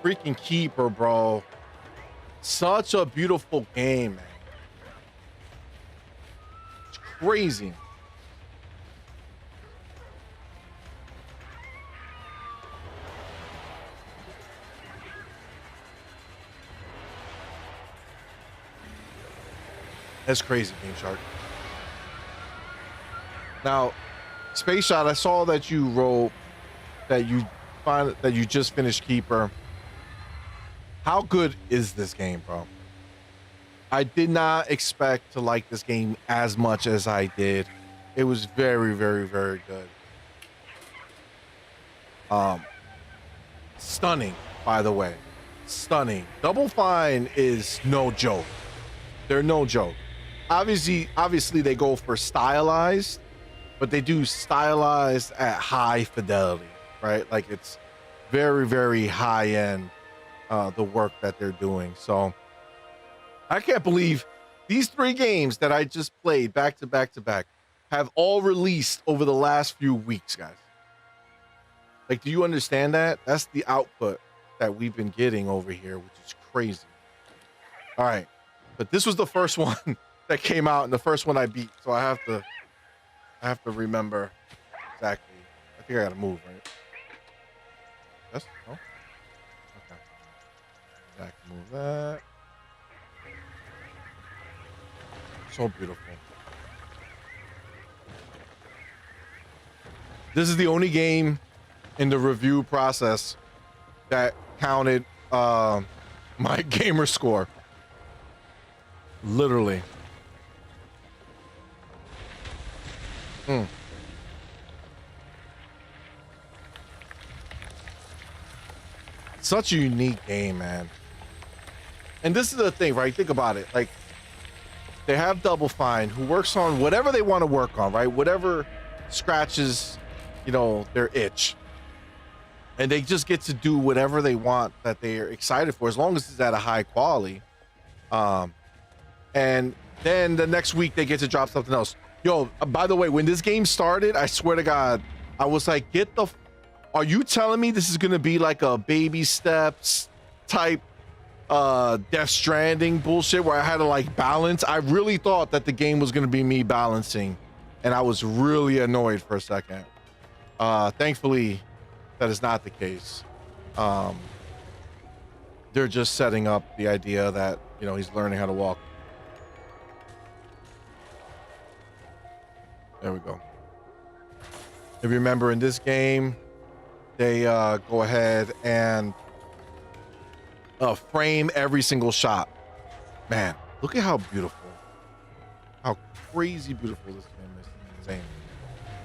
freaking Keeper, bro. Such a beautiful game, man. It's crazy. That's crazy, Game Shark. Now, Space Shot, I saw that you wrote that you just finished Keeper. How good is this game, bro? I did not expect to like this game as much as I did. It was very, very, very good. Stunning, by the way. Stunning. Double Fine is no joke. They're no joke. Obviously they go for stylized, but they do stylized at high fidelity, right? Like it's very, very high end, the work that they're doing. So I can't believe these 3 games that I just played back to back to back have all released over the last few weeks, guys. Like, do you understand that? That's the output that we've been getting over here, which is crazy. All right. But this was the first one that came out and the first one I beat. So I have to remember exactly. I think I gotta move, right? Yes? Oh. Okay. Back, move that. So beautiful. This is the only game in the review process that counted my gamer score. Literally. Such a unique game, man. And this is the thing, right? Think about it. Like, they have Double Fine, who works on whatever they want to work on, right? Whatever scratches, you know, their itch. And they just get to do whatever they want that they're excited for, as long as it's at a high quality. And then the next week they get to drop something else. Yo, by the way, when this game started, I swear to God, I was like, are you telling me this is going to be like a baby steps type Death Stranding bullshit where I had to like balance? I really thought that the game was going to be me balancing, and I was really annoyed for a second. Thankfully, that is not the case. They're just setting up the idea that, you know, he's learning how to walk. There we go. If you remember, in this game, they go ahead and frame every single shot. Man, look at how beautiful, how crazy beautiful this game is. Insane.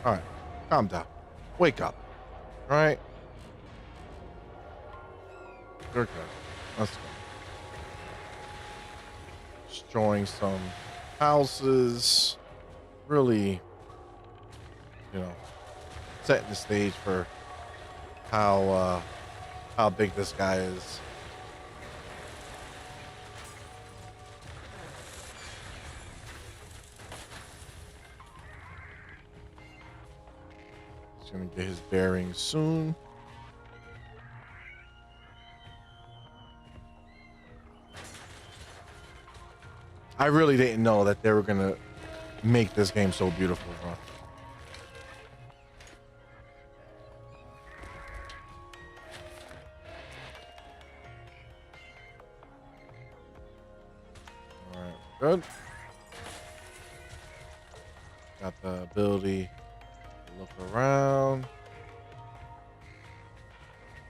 All right, calm down, wake up. All right, okay, let's go. Destroying some houses, really, you know, setting the stage for how big this guy is. He's gonna get his bearings soon. I really didn't know that they were gonna make this game so beautiful, bro. Good. Got the ability to look around.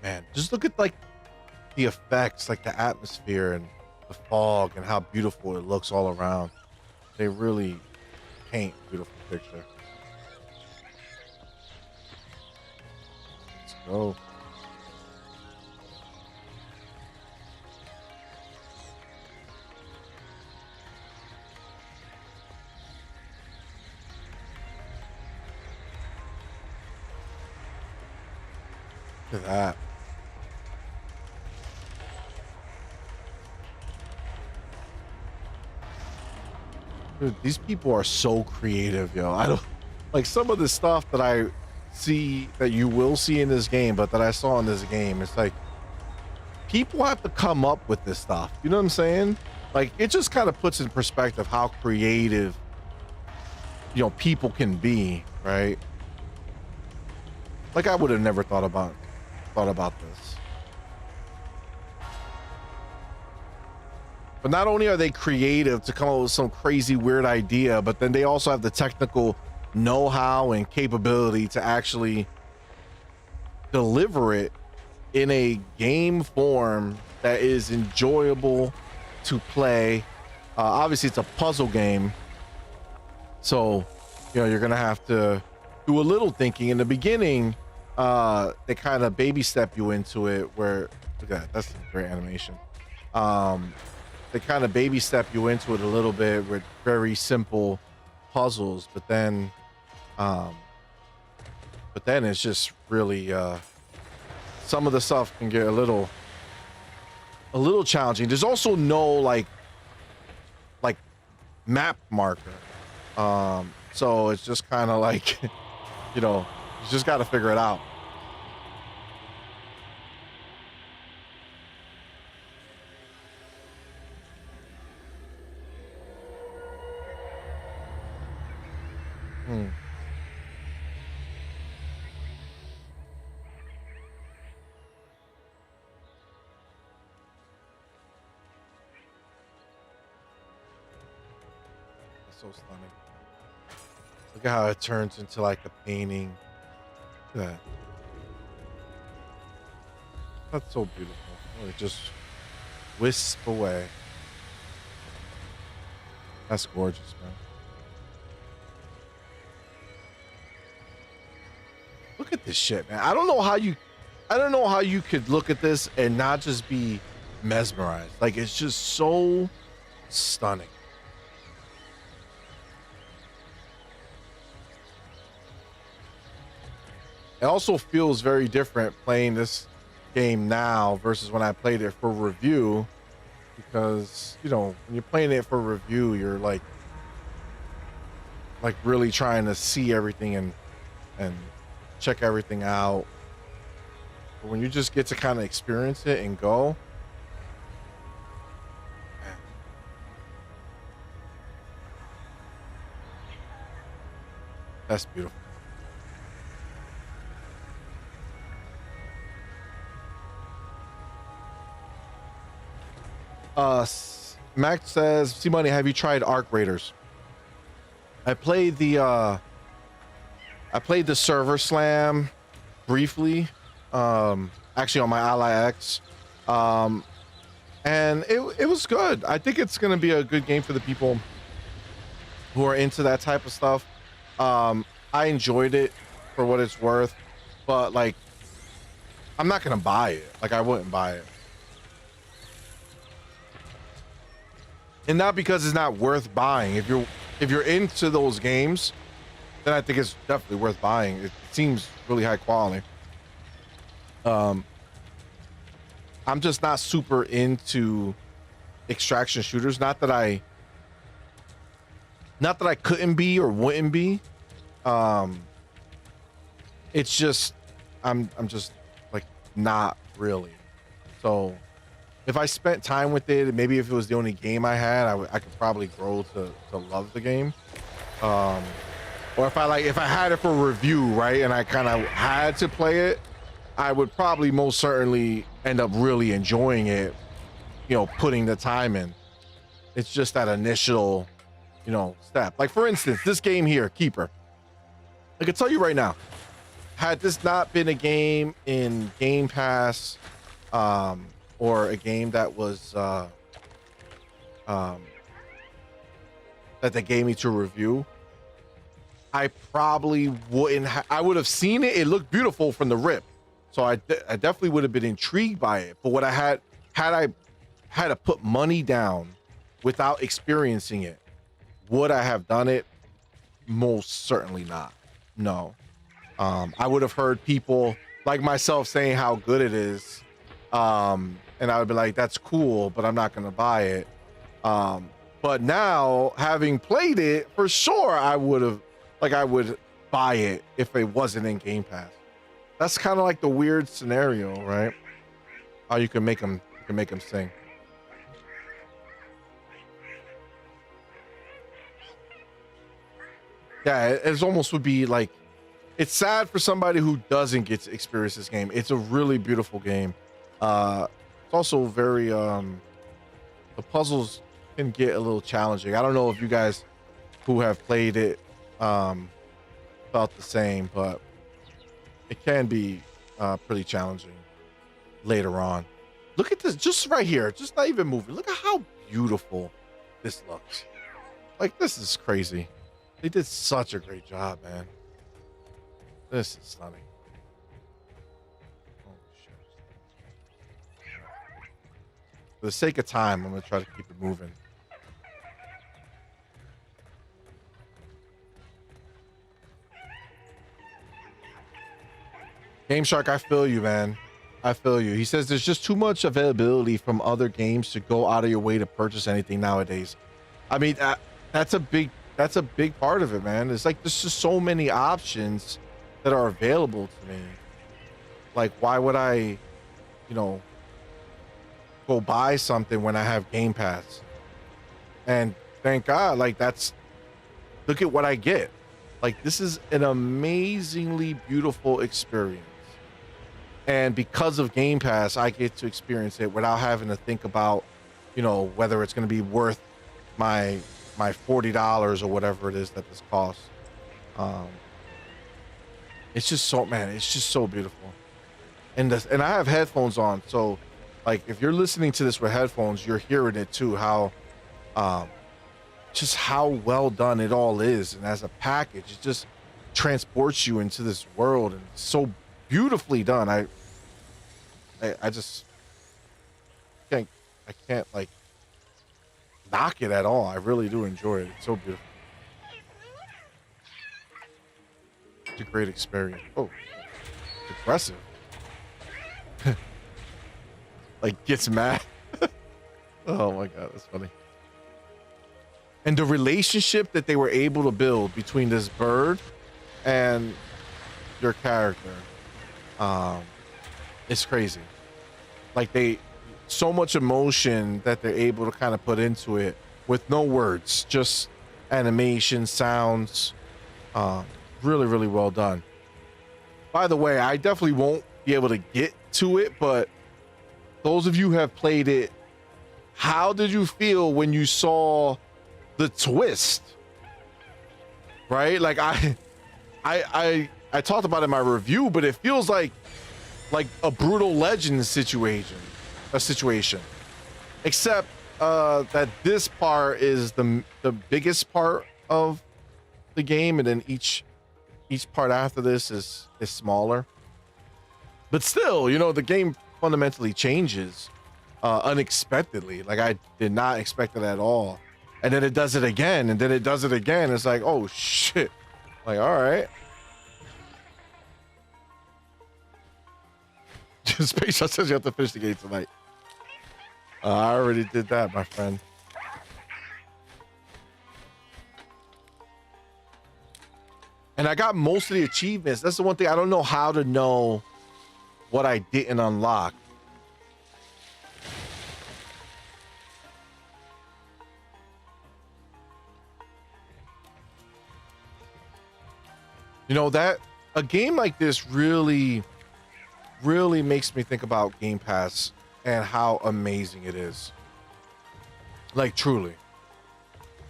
Man, just look at like the effects, like the atmosphere and the fog and how beautiful it looks all around. They really paint a beautiful picture. Let's go. Look at that. Dude, these people are so creative, yo. I don't like some of the stuff that I see that you will see in this game, but that I saw in this game. It's like people have to come up with this stuff. You know what I'm saying? Like, it just kind of puts in perspective how creative, people can be, right? Like, I would have never thought about this. But not only are they creative to come up with some crazy weird idea, but then they also have the technical know-how and capability to actually deliver it in a game form that is enjoyable to play. Obviously it's a puzzle game, so you're gonna have to do a little thinking in the beginning. They kind of baby step you into it, where look at that, that's a great animation. They kind of baby step you into it a little bit with very simple puzzles, but then it's just really some of the stuff can get a little challenging. There's also no like map marker, so it's just kind of like you just got to figure it out. So stunning. Look at how it turns into like a painting. Look at that. That's so beautiful. Oh, it just wisp away. That's gorgeous, man. Look at this shit, man. I don't know how you could look at this and not just be mesmerized. Like, it's just so stunning. It also feels very different playing this game now versus when I played it for review, because when you're playing it for review, you're like really trying to see everything and check everything out. But when you just get to kind of experience it and go, man. That's beautiful. Max says, CMoney, have you tried Arc Raiders? I played the server slam briefly, actually on my Ally X, and it was good. I think it's gonna be a good game for the people who are into that type of stuff. I enjoyed it for what it's worth, but like, I'm not gonna buy it. Like, I wouldn't buy it. And not because it's not worth buying. If you're into those games, then I think it's definitely worth buying. It seems really high quality. I'm just not super into extraction shooters. Not that I couldn't be or wouldn't be. It's just I'm just like not really. So if I spent time with it, maybe if it was the only game I had, I could probably grow to love the game. Or if I had it for review, right, and I kind of had to play it, I would probably most certainly end up really enjoying it, putting the time in. It's just that initial, step. Like, for instance, this game here, Keeper. I can tell you right now, had this not been a game in Game Pass, or a game that was that they gave me to review, I probably wouldn't I would have seen it. It looked beautiful from the rip, so I definitely would have been intrigued by it. But what I had to put money down without experiencing it, would I have done it? Most certainly not. No. I would have heard people like myself saying how good it is, and I would be like, that's cool, but I'm not gonna buy it. But now, having played it, for sure I would buy it if it wasn't in Game Pass. That's kind of like the weird scenario, right? how you can make them sing. Yeah, it's almost would be like, it's sad for somebody who doesn't get to experience this game. It's a really beautiful game. It's also very the puzzles can get a little challenging. I don't know if you guys who have played it felt the same, but it can be pretty challenging later on. Look at this, just right here, just not even moving. Look at how beautiful this looks. Like, this is crazy. They did such a great job, man. This is stunning. Oh, shit. For the sake of time, I'm gonna try to keep it moving. Game Shark, I feel you, man. I feel you. He says there's just too much availability from other games to go out of your way to purchase anything nowadays. I mean, that's a big part of it, man. It's like there's just so many options that are available to me. Like, why would I, go buy something when I have Game Pass? And thank God, like, look at what I get. Like, this is an amazingly beautiful experience. And because of Game Pass, I get to experience it without having to think about, whether it's going to be worth my $40 or whatever it is that this costs. It's just so, man, it's just so beautiful. And I have headphones on, so like if you're listening to this with headphones, you're hearing it too, how just how well done it all is. And as a package, it just transports you into this world, and it's so beautifully done. I just can't like knock it at all. I really do enjoy it. It's so beautiful. It's a great experience. Oh, it's aggressive. Like, gets mad. Oh my God, that's funny. And the relationship that they were able to build between this bird and your character, it's crazy. Like, so much emotion that they're able to kind of put into it with no words, just animation, sounds. Really, really well done. By the way, I definitely won't be able to get to it, but those of you who have played it, how did you feel when you saw the twist? Right? Like, I talked about it in my review, but it feels like a Brutal Legend situation, except that this part is the biggest part of the game, and then each part after this is smaller. But still, the game fundamentally changes unexpectedly. Like, I did not expect it at all. And then it does it again, and then it does it again. It's like, oh shit. Like, all right. Space Shot says you have to finish the game tonight. I already did that, my friend. And I got most of the achievements. That's the one thing. I don't know how to know what I didn't unlock. That a game like this really makes me think about Game Pass and how amazing it is. Like, truly.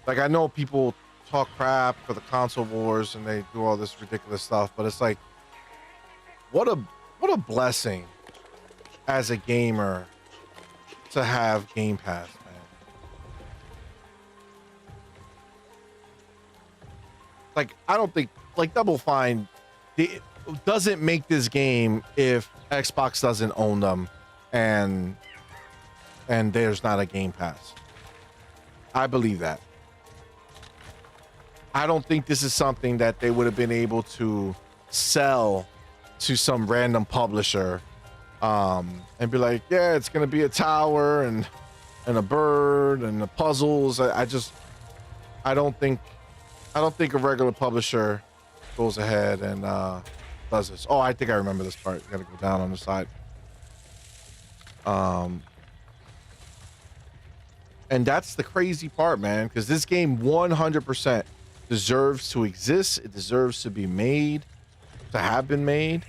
Like, I know people talk crap for the console wars and they do all this ridiculous stuff, but it's like, what a blessing as a gamer to have Game Pass, man. Like, I don't think, like, Double Fine, it doesn't make this game if Xbox doesn't own them and there's not a Game Pass. I believe that. I don't think this is something that they would have been able to sell to some random publisher and be like, yeah, it's gonna be a tower and a bird and the puzzles. I don't think a regular publisher goes ahead and does this. Oh, I think I remember this part. You gotta go down on the side. Um, and that's the crazy part, man, because this game 100% deserves to exist. It deserves to be made, to have been made.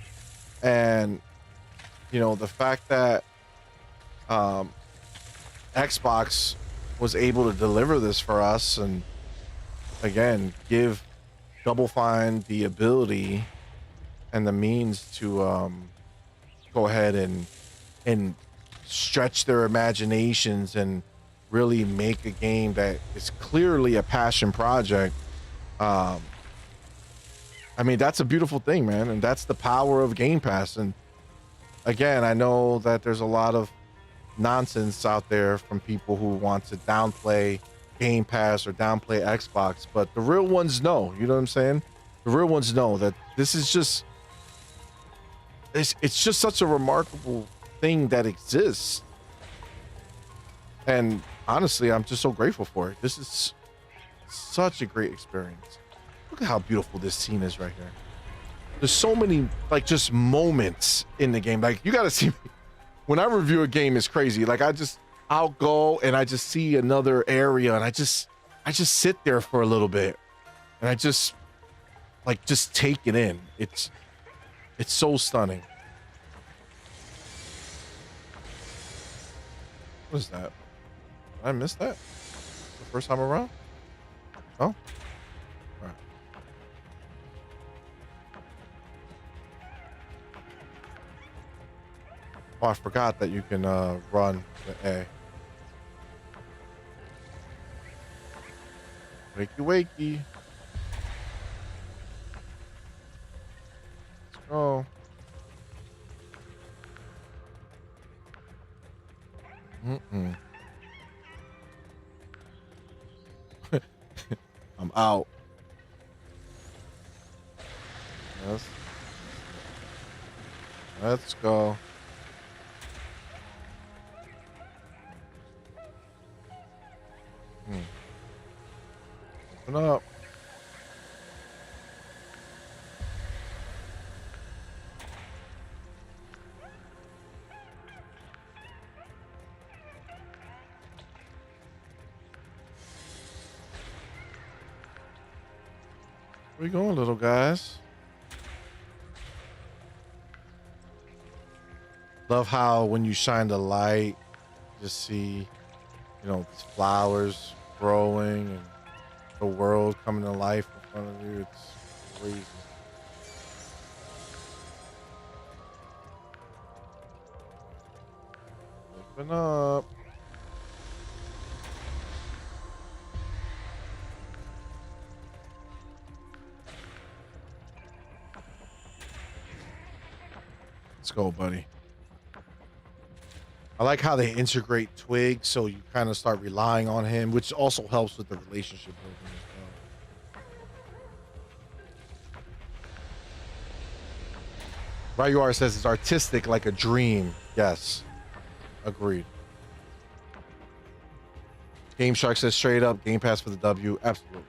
And, you know, the fact that um, Xbox was able to deliver this for us and, again, give Double Fine the ability and the means to go ahead and stretch their imaginations and really make a game that is clearly a passion project. um I mean, that's a beautiful thing, man, and that's the power of Game Pass. And again, I know that there's a lot of nonsense out there from people who want to downplay Game Pass or downplay Xbox, but the real ones know, you know what I'm saying? The real ones know that this is just, it's just such a remarkable thing that exists. And honestly, I'm just so grateful for it. This is such a great experience. Look at how beautiful this scene is right here. There's so many, like, just moments in the game. Like, you gotta see me. When I review a game, it's crazy. Like, I'll go and I just see another area and I just sit there for a little bit and I just take it in. It's so stunning. What is that? Did I miss that the first time around? Oh, all right. Oh, I forgot that you can run the A. Wakey wakey. Let's go. I'm out. Yes. Let's go. Open up. Where you going, little guys? Love how when you shine the light, you just see, you know, these flowers growing and the world coming to life in front of you. It's crazy. Open up. Let's go, buddy. I like how they integrate Twig, so you kind of start relying on him, which also helps with the relationship building as well. Ryuar says it's artistic like a dream. Yes, agreed. Game Shark says straight up, Game Pass for the W. Absolutely.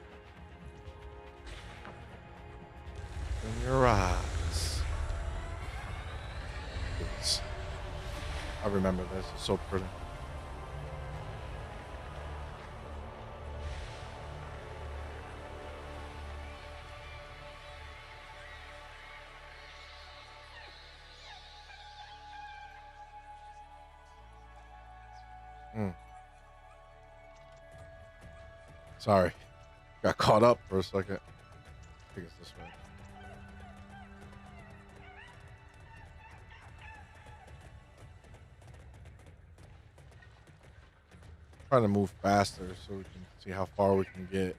In your eyes. Yes. I remember this. It's so pretty. Sorry. Got caught up for a second. I think it's this way. Trying to move faster so we can see how far we can get.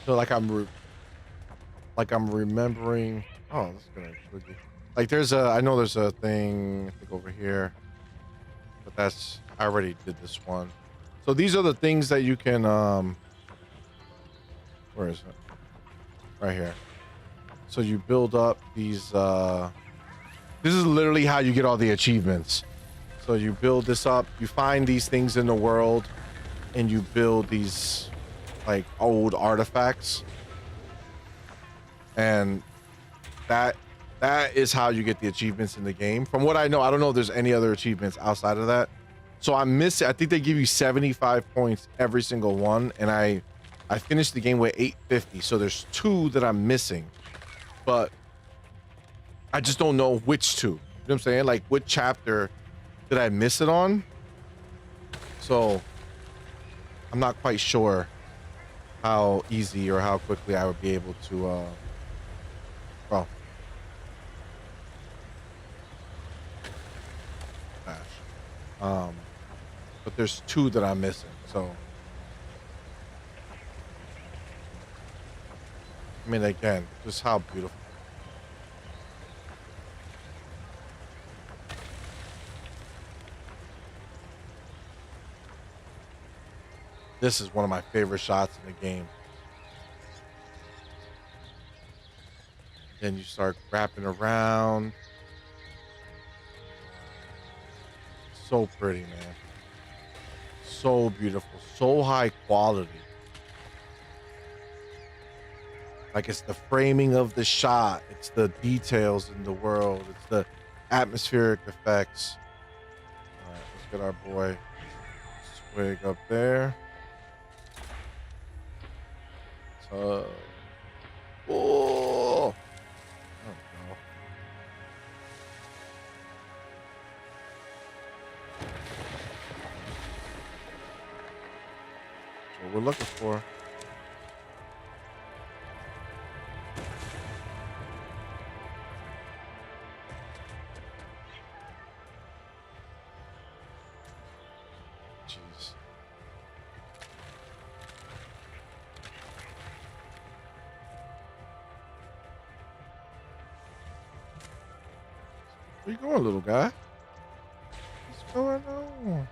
So like I'm remembering. Oh, this is gonna quickly. Like there's a, I know there's a thing I think over here, but that's, I already did this one. So these are the things that you can where is it? Right here. So you build up these this is literally how you get all the achievements. So you build this up, you find these things in the world, and you build these like old artifacts. And that is how you get the achievements in the game. From what I know, I don't know if there's any other achievements outside of that. So I'm missing, I think they give you 75 points every single one, and I finished the game with 850. So there's 2 that I'm missing, but I just don't know which 2. You know what I'm saying? Like what chapter did I miss it on? So I'm not quite sure how easy or how quickly I would be able to well, gosh. But there's 2 that I'm missing. So I mean, again, just how beautiful. This is one of my favorite shots in the game. Then you start wrapping around. So pretty, man. So beautiful. So high quality. Like it's the framing of the shot. It's the details in the world. It's the atmospheric effects. All right, let's get our boy Swig up there. So, oh, what we're looking for. Jeez. Where you going, little guy? What's going on?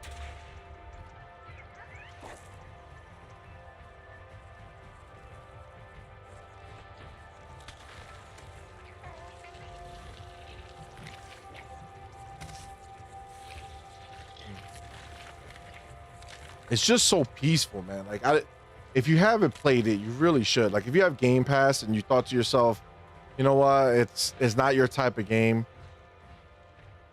It's just so peaceful, man. Like if you haven't played it, you really should. Like if you have Game Pass and you thought to yourself, you know what, it's not your type of game,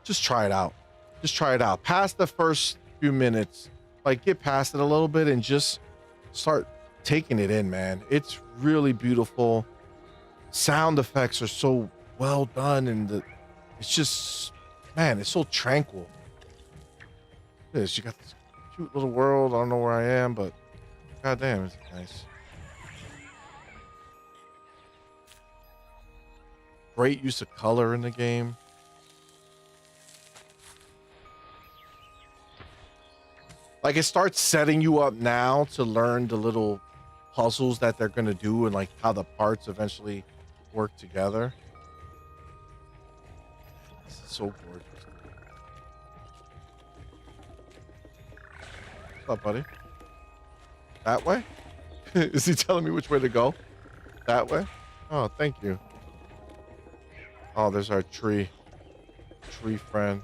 just try it out. Just try it out. Past the first few minutes, like get past it a little bit and just start taking it in, man. It's really beautiful. Sound effects are so well done, and it's just, man, it's so tranquil. This, you got this cute little world. I don't know where I am, but goddamn, it's nice. Great use of color in the game. Like it starts setting you up now to learn the little puzzles that they're gonna do and like how the parts eventually work together. This is so gorgeous. What's up, buddy? That way? Is he telling me which way to go? That way? Oh, thank you. Oh, there's our tree friend.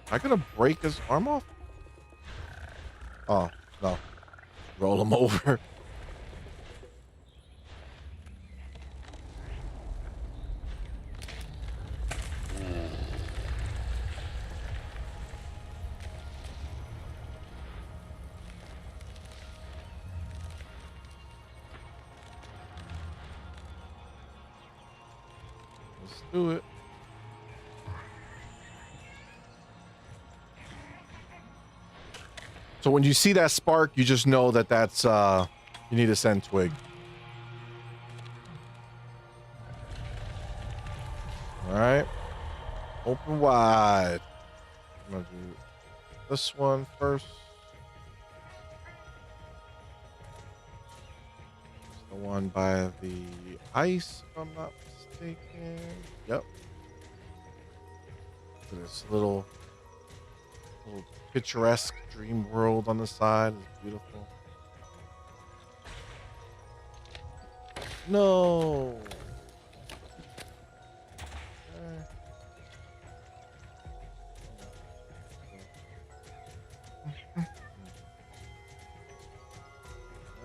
Am I gonna break his arm off? Oh, no. Roll him over. Let's do it. So when you see that spark, you just know that that's you need to send Twig. All right, open wide. I'm gonna do this one first. It's the one by the ice, if I'm not mistaken. Yep. This little picturesque dream world on the side is beautiful. No.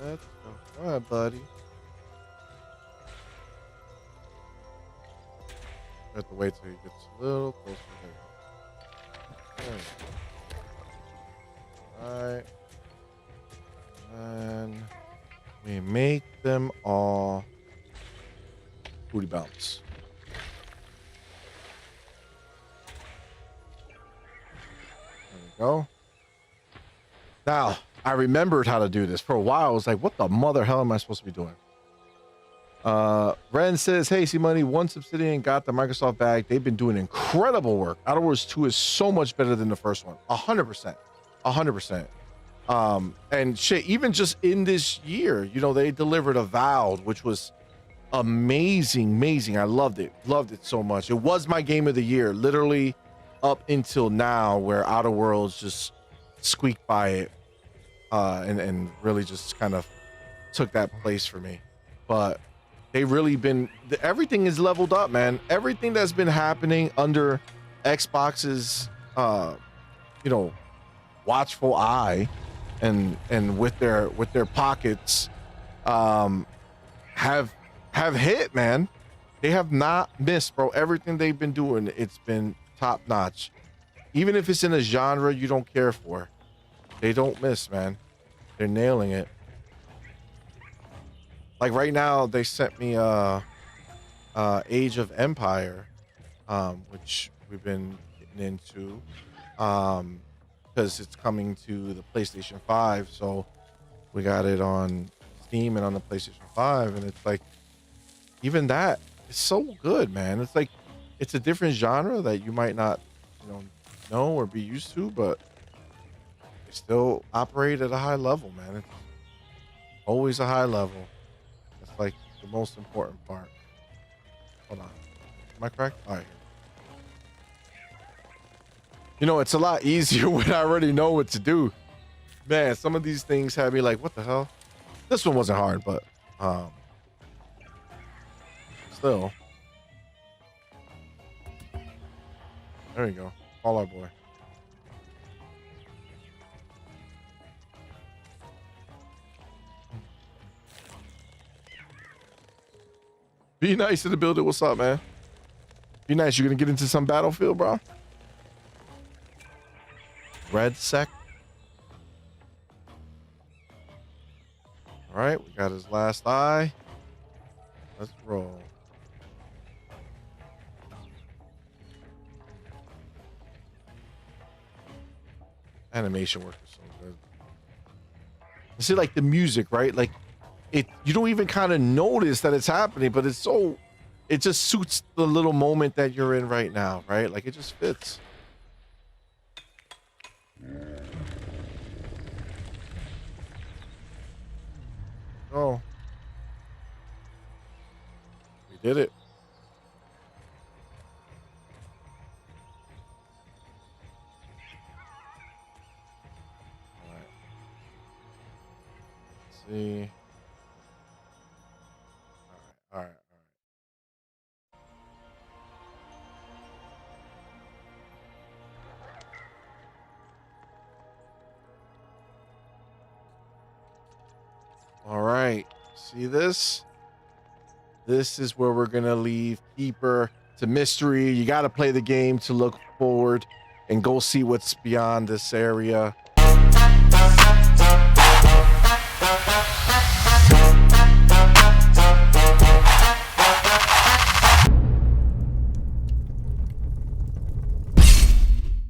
Let's go. All right, buddy. You have to wait till he gets a little closer here. Alright. And we make them all booty bounce. There we go. Now, I remembered how to do this. For a while, I was like, what the mother hell am I supposed to be doing? Ren says, hey, CMoney, One Obsidian got the Microsoft bag. They've been doing incredible work. Outer Worlds 2 is so much better than the first one. 100%. 100%. And shit, even just in this year, you know, they delivered Avowed, which was amazing. I loved it so much. It was my game of the year, literally up until now, where Outer Worlds just squeaked by it, and really just kind of took that place for me. But they really been, everything is leveled up, man. Everything that's been happening under Xbox's you know, watchful eye and with their pockets have hit, man. They have not missed, bro. Everything they've been doing, it's been top notch. Even if it's in a genre you don't care for, they don't miss, man. They're nailing it. Like right now, they sent me Age of Empire, which we've been getting into, because it's coming to the PlayStation 5. So we got it on Steam and on the PlayStation 5, and it's like, even that is so good, man. It's like, it's a different genre that you might not, you know or be used to, but they still operate at a high level, man. It's always a high level. That's like the most important part. Hold on. Am I correct? All right. You know, it's a lot easier when I already know what to do. Man, some of these things have me like, what the hell? This one wasn't hard, but still. There you go. Call our boy. Be nice to the builder. What's up, man? Be nice. You're gonna get into some Battlefield, bro? Red sec. All right, we got his last eye. Let's roll. Animation work is so good. You see, like the music, right? Like it, you don't even kind of notice that it's happening, but it's so, it just suits the little moment that you're in right now, right? Like it just fits. Oh, we did it. All right. Let's see. All right. All right. See this? This is where we're gonna leave Keeper to mystery. You got to play the game to look forward and go see what's beyond this area.